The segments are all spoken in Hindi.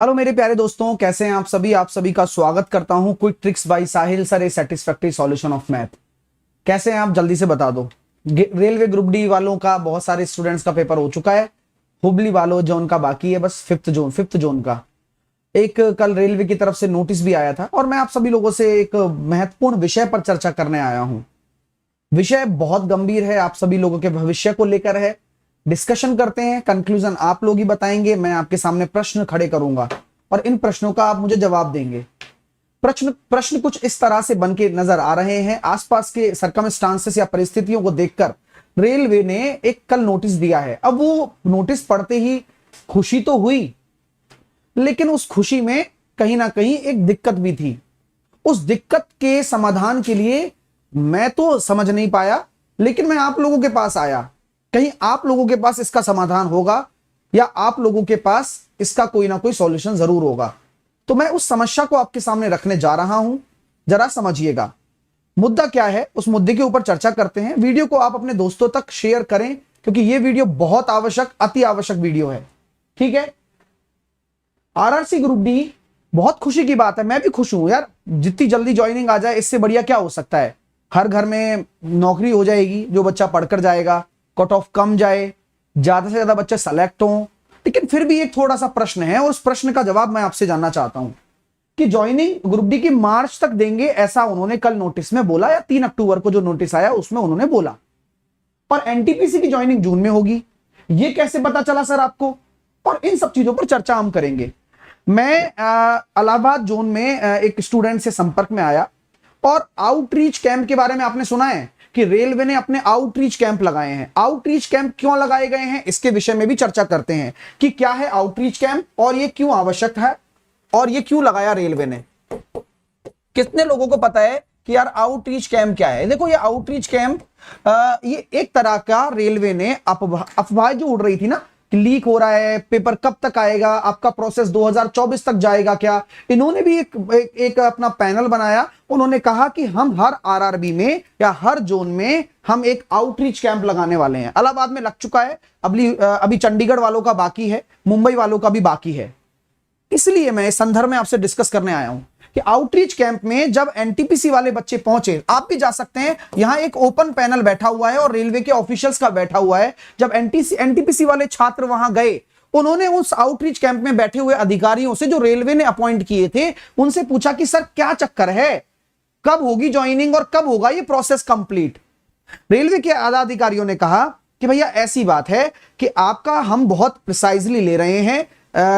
हेलो मेरे प्यारे दोस्तों, कैसे हैं आप सभी का स्वागत करता हूं quick tricks bye Sahil sir, A satisfactory solution of math. कैसे हैं आप, जल्दी से बता दो। रेलवे ग्रुप डी वालों का बहुत सारे स्टूडेंट्स का पेपर हो चुका है। हुबली वालों जोन का बाकी है, बस फिफ्थ जोन का। एक कल रेलवे की तरफ से नोटिस भी आया था और मैं आप सभी लोगों से एक महत्वपूर्ण विषय पर चर्चा करने आया हूं। विषय बहुत गंभीर है, आप सभी लोगों के भविष्य को लेकर है। डिस्कशन करते हैं, कंक्लूजन आप लोग ही बताएंगे, मैं आपके सामने प्रश्न खड़े करूंगा और इन प्रश्नों का आप मुझे जवाब देंगे। प्रश्न प्रश्न कुछ इस तरह से बन के नजर आ रहे हैं। आसपास के सरकमस्टांसेस या परिस्थितियों को देखकर रेलवे ने एक कल नोटिस दिया है। अब वो नोटिस पढ़ते ही खुशी तो हुई, लेकिन उस खुशी में कहीं ना कहीं एक दिक्कत भी थी। उस दिक्कत के समाधान के लिए मैं तो समझ नहीं पाया, लेकिन मैं आप लोगों के पास आया। कहीं आप लोगों के पास इसका समाधान होगा या आप लोगों के पास इसका कोई ना कोई सॉल्यूशन जरूर होगा। तो मैं उस समस्या को आपके सामने रखने जा रहा हूं, जरा समझिएगा। मुद्दा क्या है, उस मुद्दे के ऊपर चर्चा करते हैं। वीडियो को आप अपने दोस्तों तक शेयर करें, क्योंकि यह वीडियो बहुत आवश्यक, अति आवश्यक वीडियो है। ठीक है। आरआरसी ग्रुप डी, बहुत खुशी की बात है, मैं भी खुश हूं यार। जितनी जल्दी ज्वाइनिंग आ जाए, इससे बढ़िया क्या हो सकता है। हर घर में नौकरी हो जाएगी, जो बच्चा पढ़कर जाएगा, कट ऑफ कम जाए, ज्यादा से ज्यादा बच्चे सेलेक्ट हों। लेकिन फिर भी एक थोड़ा सा प्रश्न है और उस प्रश्न का जवाब मैं आपसे जानना चाहता हूं कि ज्वाइनिंग ग्रुप डी की मार्च तक देंगे, ऐसा उन्होंने कल नोटिस में बोला, या 3 अक्टूबर को जो नोटिस आया उसमें उन्होंने बोला। और एनटीपीसी की ज्वाइनिंग जून में होगी, ये कैसे पता चला सर आपको? और इन सब चीजों पर चर्चा हम करेंगे। मैं इलाहाबाद जोन में एक स्टूडेंट से संपर्क में आया और आउटरीच कैंप के बारे में आपने सुना है कि रेलवे ने अपने आउटरीच कैंप लगाए हैं। आउटरीच कैंप क्यों लगाए गए हैं, इसके विषय में भी चर्चा करते हैं कि क्या है आउटरीच कैंप और ये क्यों आवश्यक है और ये क्यों लगाया रेलवे ने। कितने लोगों को पता है कि यार आउटरीच कैंप क्या है? देखो, ये आउटरीच कैंप ये एक तरह का रेलवे ने अफवाह जो उड़ रही थी ना कि लीक हो रहा है, पेपर कब तक आएगा, आपका प्रोसेस 2024 तक जाएगा क्या, इन्होंने भी एक अपना पैनल बनाया। उन्होंने कहा कि हम हर आरआरबी में या हर जोन में हम एक आउटरीच कैंप लगाने वाले हैं। इलाहाबाद में लग चुका है, अभी चंडीगढ़ वालों का बाकी है, मुंबई वालों का भी बाकी है। इसलिए मैं इस संदर्भ में आपसे डिस्कस करने आया हूं कि आउटरीच कैंप में जब एनटीपीसी वाले बच्चे पहुंचे, आप भी जा सकते हैं, यहां एक ओपन पैनल बैठा हुआ है और रेलवे के ऑफिशियल्स का बैठा हुआ है। जब एनटीपीसी वाले छात्र वहां गए, उन्होंने उस आउटरीच कैंप में बैठे हुए अधिकारियों से, जो रेलवे ने अपॉइंट किए थे, उनसे पूछा कि सर क्या चक्कर है, कब होगी ज्वाइनिंग और कब होगा ये प्रोसेस कंप्लीट। रेलवे के आला अधिकारियों ने कहा कि भैया ऐसी बात है कि आपका हम बहुत प्रिसाइजली ले रहे हैं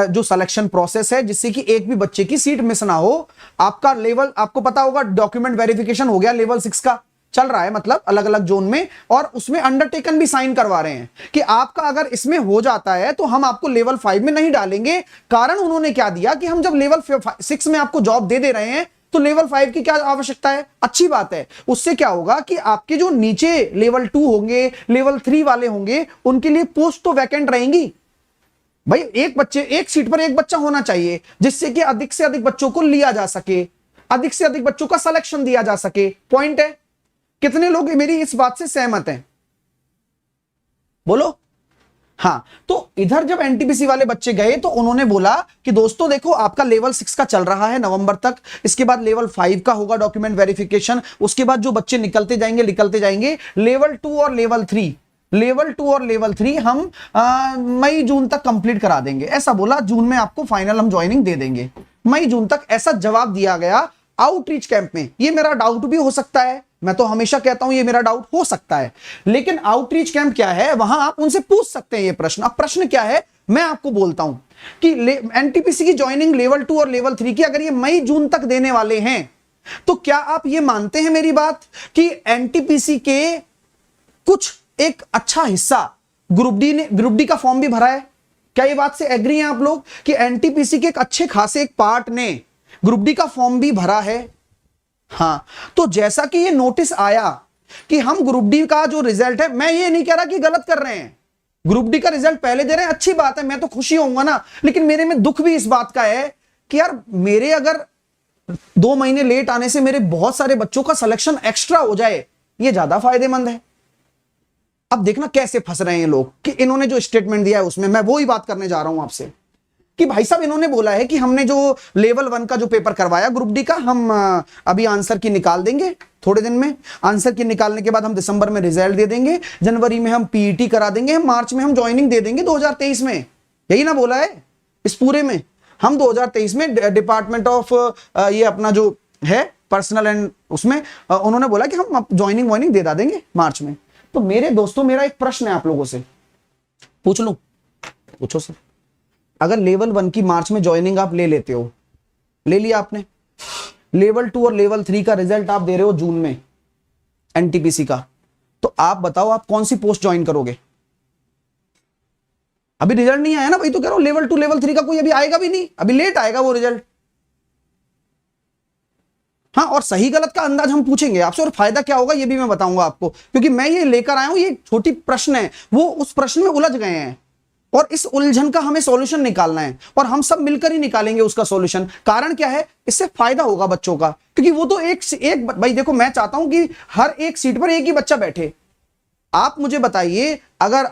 जो सिलेक्शन प्रोसेस है, जिससे कि एक भी बच्चे की सीट मिस ना हो। आपका लेवल, आपको पता होगा, डॉक्यूमेंट वेरिफिकेशन हो गया, लेवल 6 का चल रहा है, मतलब अलग अलग जोन में, और उसमें अंडरटेकन भी साइन करवा रहे हैं कि आपका अगर इसमें हो जाता है तो हम आपको लेवल 5 में नहीं डालेंगे। कारण उन्होंने क्या दिया कि हम जब लेवल 6 में आपको जॉब दे दे रहे हैं तो लेवल 5 की क्या आवश्यकता है। अच्छी बात है, उससे क्या होगा कि आपके जो नीचे लेवल 2 होंगे, लेवल 3 वाले होंगे, उनके लिए पोस्ट तो वैकेंट रहेंगी। भाई एक सीट पर एक बच्चा होना चाहिए, जिससे कि अधिक से अधिक बच्चों को लिया जा सके, अधिक से अधिक बच्चों का सिलेक्शन दिया जा सके। पॉइंट है। कितने लोग मेरी इस बात से सहमत हैं? बोलो। हाँ, तो इधर जब एनटीपीसी वाले बच्चे गए तो उन्होंने बोला कि दोस्तों देखो, आपका लेवल 6 का चल रहा है नवंबर तक, इसके बाद लेवल 5 का होगा डॉक्यूमेंट वेरिफिकेशन, उसके बाद जो बच्चे निकलते जाएंगे लेवल 2 और लेवल 3 हम मई जून तक कंप्लीट करा देंगे। ऐसा बोला, जून में आपको फाइनल हम ज्वाइनिंग दे देंगे, मई जून तक, ऐसा जवाब दिया गया आउटरीच कैंप में। ये मेरा डाउट भी हो सकता है, मैं तो हमेशा कहता हूं ये मेरा डाउट हो सकता है, लेकिन आउटरीच कैंप क्या है, वहां आप उनसे पूछ सकते हैं ये प्रश्न। अब प्रश्न क्या है, मैं आपको बोलता हूं कि एनटीपीसी की ज्वाइनिंग लेवल 2 और लेवल 3 की अगर ये मई जून तक देने वाले हैं, तो क्या आप ये मानते हैं मेरी बात कि एनटीपीसी के कुछ एक अच्छा हिस्सा ग्रुप डी का फॉर्म भी भरा है? क्या ये बात से एग्री हैं आप लोग कि एनटीपीसी के एक अच्छे खासे एक पार्ट ने ग्रुप डी का फॉर्म भी भरा है? हां, तो जैसा कि ये नोटिस आया कि हम ग्रुप डी का जो रिजल्ट है, मैं ये नहीं कह रहा कि गलत कर रहे हैं, ग्रुप डी का रिजल्ट पहले दे रहे हैं, अच्छी बात है, मैं तो खुशी होऊंगा ना, लेकिन मेरे में दुख भी इस बात का है कि यार मेरे अगर 2 महीने लेट आने से मेरे बहुत सारे बच्चों का सिलेक्शन एक्स्ट्रा हो जाए, ये ज्यादा फायदेमंद है। अब देखना कैसे फंस रहे हैं लोग कि इन्होंने जो स्टेटमेंट दिया है उसमें, मैं वो ही बात करने जा रहा हूं आपसे कि भाई साहब इन्होंने बोला है कि हमने जो लेवल 1 का जो पेपर करवाया ग्रुप डी का, हम अभी आंसर की निकाल देंगे थोड़े दिन में। आंसर की निकालने के बाद हम दिसंबर में रिजल्ट दे देंगे, जनवरी में हम पीईटी करा देंगे, मार्च में हम ज्वाइनिंग दे देंगे 2023 में। यही ना बोला है इस पूरे में। हम 2023 में डिपार्टमेंट ऑफ ये अपना जो है पर्सनल एंड उसमें उन्होंने बोला कि हम ज्वाइनिंग वाइनिंग दे देंगे मार्च में। तो मेरे दोस्तों मेरा एक प्रश्न है आप लोगों से, पूछ लूं? पूछो सर। अगर लेवल 1 की मार्च में ज्वाइनिंग आप ले लेते हो, ले लिया आपने, लेवल 2 और लेवल 3 का रिजल्ट आप दे रहे हो जून में एनटीपीसी का, तो आप बताओ आप कौन सी पोस्ट ज्वाइन करोगे? अभी रिजल्ट नहीं आया ना भाई, तो कह रहा हूं लेवल 2 लेवल 3 का कोई अभी आएगा भी नहीं, अभी लेट आएगा वो रिजल्ट। हाँ, और सही गलत का अंदाज हम पूछेंगे आपसे, और फायदा क्या होगा ये भी मैं बताऊंगा आपको, क्योंकि मैं ये लेकर आया हूं, ये छोटी प्रश्न है, वो उस प्रश्न में उलझ गए हैं और इस उलझन का हमें सॉल्यूशन निकालना है, और हम सब मिलकर ही निकालेंगे उसका सॉल्यूशन। कारण क्या है, इससे फायदा होगा बच्चों का, क्योंकि वो तो एक भाई देखो, मैं चाहता हूं कि हर एक सीट पर एक ही बच्चा बैठे। आप मुझे बताइए, अगर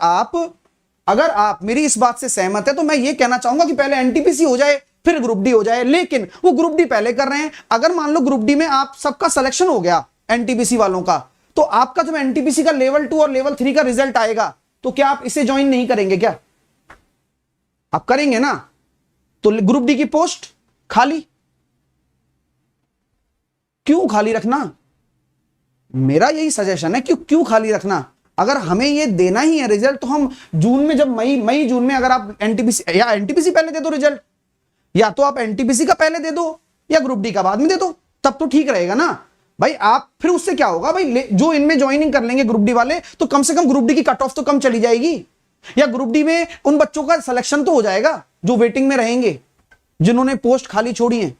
आप मेरी इस बात से सहमत है तो मैं ये कहना चाहूंगा कि पहले एनटीपीसी हो जाए फिर ग्रुप डी हो जाए, लेकिन वो ग्रुप डी पहले कर रहे हैं। अगर मान लो ग्रुप डी में आप सबका सिलेक्शन हो गया एनटीपीसी वालों का, तो आपका जब एनटीपीसी का लेवल 2 और लेवल 3 का रिजल्ट आएगा, तो क्या आप इसे ज्वाइन नहीं करेंगे? क्या आप करेंगे ना? तो ग्रुप डी की पोस्ट खाली क्यों खाली रखना? मेरा यही सजेशन है, क्यों खाली रखना? अगर हमें ये देना ही है रिजल्ट, तो हम जून में, जब मई जून में अगर आप एनटीपीसी पहले दे दो रिजल्ट, या तो आप एनटीपीसी का पहले दे दो या ग्रुप डी का बाद में दे दो, तब तो ठीक रहेगा ना भाई। आप फिर उससे क्या होगा भाई, जो इनमें ज्वाइनिंग कर लेंगे ग्रुप डी वाले, तो कम से कम ग्रुप डी की कट ऑफ तो कम चली जाएगी, या ग्रुप डी में उन बच्चों का सिलेक्शन तो हो जाएगा जो वेटिंग में रहेंगे, जिन्होंने पोस्ट खाली छोड़ी है।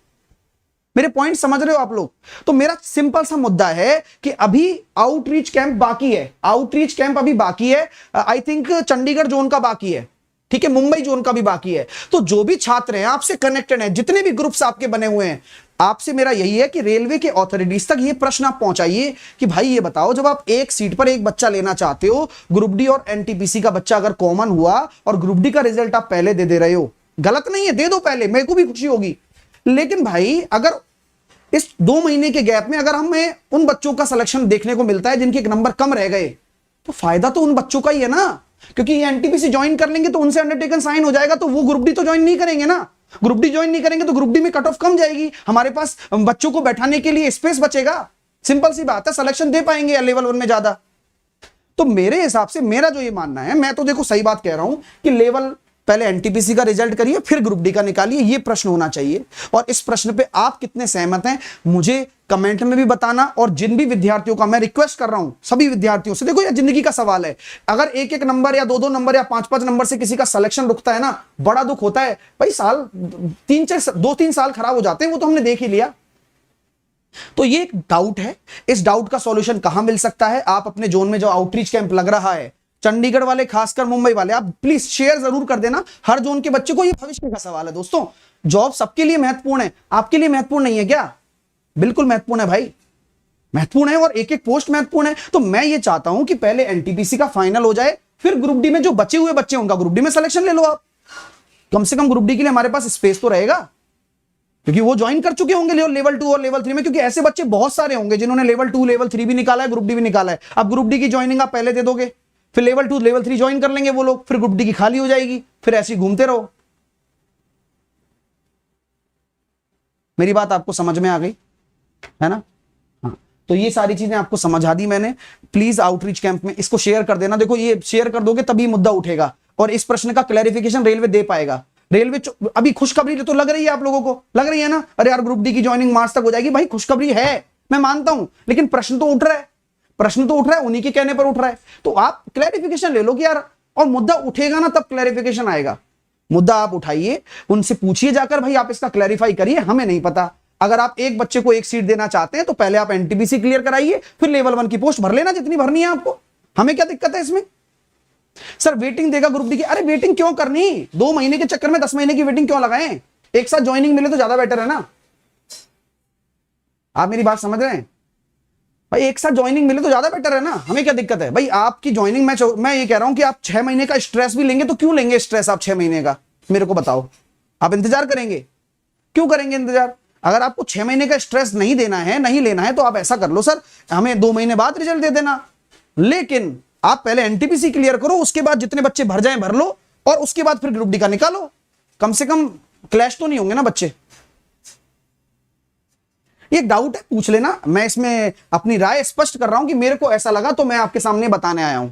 मेरे पॉइंट समझ रहे हो आप लोग? तो मेरा सिंपल सा मुद्दा है कि अभी आउटरीच कैंप बाकी है, आउटरीच कैंप अभी बाकी है। आई थिंक चंडीगढ़ जोन का बाकी है, ठीक है, मुंबई जोन का भी बाकी है। तो जो भी छात्र हैं आपसे कनेक्टेड हैं, जितने भी ग्रुप्स आपके बने हुए हैं, आपसे मेरा यही है कि रेलवे के अथॉरिटीज तक ये प्रश्न आप पहुंचाइए कि भाई ये बताओ, जब आप एक सीट पर एक बच्चा लेना चाहते हो, ग्रुप डी और एनटीपीसी का बच्चा अगर कॉमन हुआ और ग्रुप डी का रिजल्ट आप पहले दे रहे हो, गलत नहीं है, दे दो पहले, मेरे को भी खुशी होगी। लेकिन भाई अगर इस 2 महीने के गैप में अगर हमें उन बच्चों का सिलेक्शन देखने को मिलता है जिनके एक नंबर कम रह गए, तो फायदा तो उन बच्चों का ही है ना, क्योंकि ये एनटीपीसी ज्वाइन कर लेंगे तो उनसे अंडरटेकन साइन हो जाएगा, तो वो ग्रुप डी तो ज्वाइन नहीं करेंगे ना। ग्रुप डी ज्वाइन नहीं करेंगे तो ग्रुप डी में कट ऑफ कम जाएगी, हमारे पास बच्चों को बैठाने के लिए स्पेस बचेगा। सिंपल सी बात है, सिलेक्शन दे पाएंगे लेवल 1 में ज्यादा। तो मेरे हिसाब से मेरा जो ये मानना है, मैं तो देखो सही बात कह रहा हूं कि लेवल पहले एनटीपीसी का रिजल्ट करिए फिर ग्रुप डी का निकालिए, ये प्रश्न होना चाहिए। और इस प्रश्न पे आप कितने सहमत हैं मुझे कमेंट में भी बताना। और जिन भी विद्यार्थियों का मैं रिक्वेस्ट कर रहा हूं, सभी विद्यार्थियों से, देखो ये जिंदगी का सवाल है, अगर एक एक नंबर या 2-2 नंबर या 5-5 नंबर से किसी का सिलेक्शन रुकता है ना, बड़ा दुख होता है भाई। साल 2-3 साल खराब हो जाते हैं, वो तो हमने देख ही लिया। तो ये एक डाउट है, इस डाउट का सॉल्यूशन कहां मिल सकता है? आप अपने जोन में जो आउटरीच कैंप लग रहा है, चंडीगढ़ वाले, खासकर मुंबई वाले, आप प्लीज शेयर जरूर कर देना हर जोन के बच्चे को। ये भविष्य का सवाल है दोस्तों, जॉब सबके लिए महत्वपूर्ण है, आपके लिए महत्वपूर्ण नहीं है क्या? बिल्कुल महत्वपूर्ण है भाई, महत्वपूर्ण है, और एक एक पोस्ट महत्वपूर्ण है। तो मैं ये चाहता हूं कि पहले एनटीपीसी का फाइनल हो जाए, फिर ग्रुप डी में जो बचे हुए बच्चे उनका ग्रुप डी में सिलेक्शन ले लो आप। कम से कम ग्रुप डी के लिए हमारे पास स्पेस तो रहेगा, क्योंकि वो ज्वाइन कर चुके होंगे लेवल 2 और लेवल 3 में, क्योंकि ऐसे बच्चे बहुत सारे होंगे जिन्होंने लेवल 2 लेवल 3 भी निकाला है, ग्रुप डी भी निकाला है। अब ग्रुप डी की ज्वाइनिंग आप पहले दे दोगे, फिर लेवल 2 लेवल 3 ज्वाइन कर लेंगे वो लोग, फिर ग्रुप डी की खाली हो जाएगी, फिर ऐसे ही घूमते रहो। मेरी बात आपको समझ में आ गई है ना? हाँ, तो ये सारी चीजें आपको समझा दी मैंने। प्लीज आउटरीच कैंप में इसको शेयर कर देना। देखो ये शेयर कर दोगे तभी मुद्दा उठेगा और इस प्रश्न का क्लैरिफिकेशन रेलवे दे पाएगा। रेलवे अभी खुशखबरी तो लग रही है आप लोगों को, लग रही है ना, अरे यार ग्रुप डी की ज्वाइनिंग मार्च तक हो जाएगी। भाई खुशखबरी है, मैं मानता हूं, लेकिन प्रश्न तो उठ रहा है, प्रश्न तो उठ रहा है, उन्हीं के कहने पर उठ रहा है। तो आप क्लैरिफिकेशन ले लो कि यार, और मुद्दा उठेगा ना तब क्लैरिफिकेशन आएगा। मुद्दा आप उठाइए, उनसे पूछिए जाकर, भाई आप इसका क्लैरिफाई करिए, हमें नहीं पता। अगर आप एक बच्चे को एक सीट देना चाहते हैं तो पहले आप एनटीपीसी क्लियर कराइए, फिर लेवल 1 की पोस्ट भर लेना जितनी भरनी है आपको, हमें क्या दिक्कत है इसमें? सर वेटिंग देगा ग्रुप डी की, अरे वेटिंग क्यों करनी? 2 महीने के चक्कर में 10 महीने की वेटिंग क्यों लगाएं? एक साथ ज्वाइनिंग मिले तो ज्यादा बेटर है ना। आप मेरी बात समझ रहे हैं भाई? एक साथ ज्वाइनिंग मिले तो ज्यादा बेटर है ना, हमें क्या दिक्कत है भाई? आपकी ज्वाइनिंग मैं ये कह रहा हूं कि आप 6 महीने का स्ट्रेस भी लेंगे तो क्यों लेंगे स्ट्रेस आप 6 महीने का, मेरे को बताओ। आप इंतजार करेंगे? क्यों करेंगे इंतजार? अगर आपको 6 महीने का स्ट्रेस नहीं देना है, नहीं लेना है, तो आप ऐसा कर लो सर, हमें 2 महीने बाद रिजल्ट दे देना। लेकिन आप पहले एनटीपीसी क्लियर करो, उसके बाद जितने बच्चे भर जाएं भर लो, और उसके बाद फिर ग्रुप डी का निकालो। कम से कम क्लैश तो नहीं होंगे ना बच्चे। एक डाउट है, पूछ लेना, मैं इसमें अपनी राय स्पष्ट कर रहा हूं कि मेरे को ऐसा लगा तो मैं आपके सामने बताने आया हूं।